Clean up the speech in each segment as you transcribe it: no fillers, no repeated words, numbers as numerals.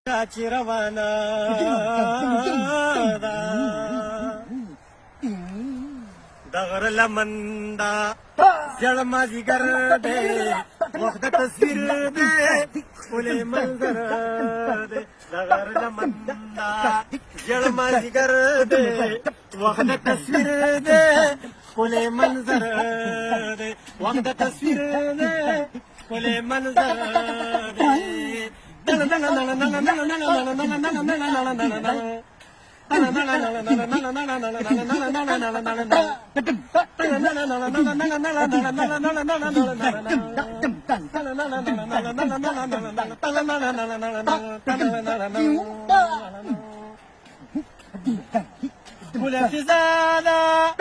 روانا دغر لمندا جړ مازیګر دې وخت تصویر دې ولې منظر دې دغر لمندا جړ مازیګر دې وخت تصویر دې ولې منظر دې وخت تصویر دې ولې منظر دې ولا فزانا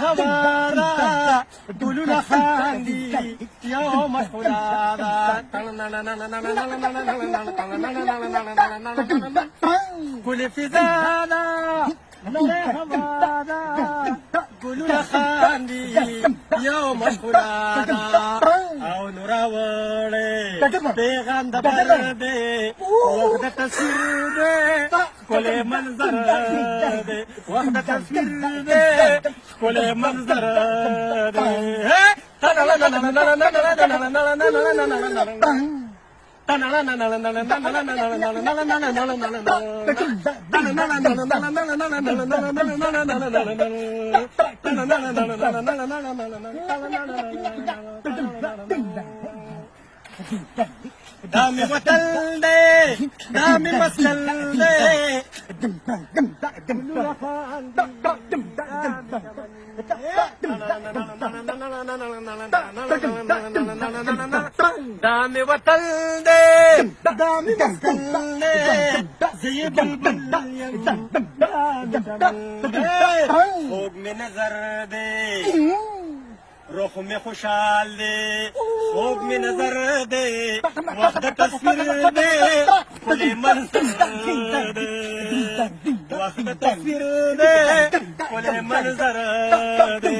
هوارا قولوا خاندي يوم حلالا كل فزانا هوارا قولوا خاندي يوم حلالا او نراولي بيغان دبردي وقت تصير كل منظر دي وقت تصوير دي كل منظر دي دامي وتل دي دامي مسل دي دامي وتل دي دامي مسل دي زي بلبل فوق من نظر دي روح में खुशहाल दे خوب में नजर दे वक्त तस्वीर दे खुले मंजर दे वक्त तस्वीर दे खुले मंजर दे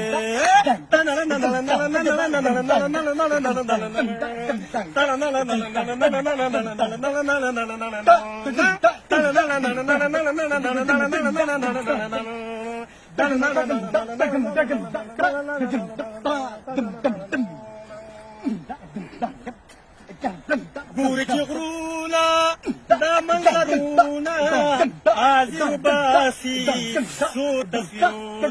بورك غرونا دا منظرونا عازر باسي صوت فيونا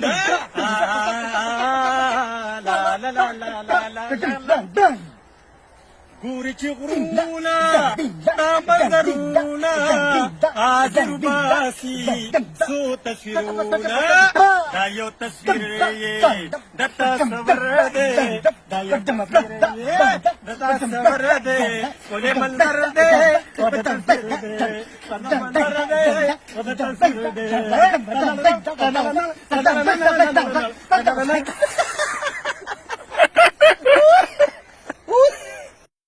لا لا لا لا لا لا بورك غرونا دا منظرونا عازر باسي صوت فيونا دا يو تصوير دا تصور دي دا يو تصوير دا تصور دي كل منظر دي ودا تصوير دي كل منظر دي ودا تصوير دي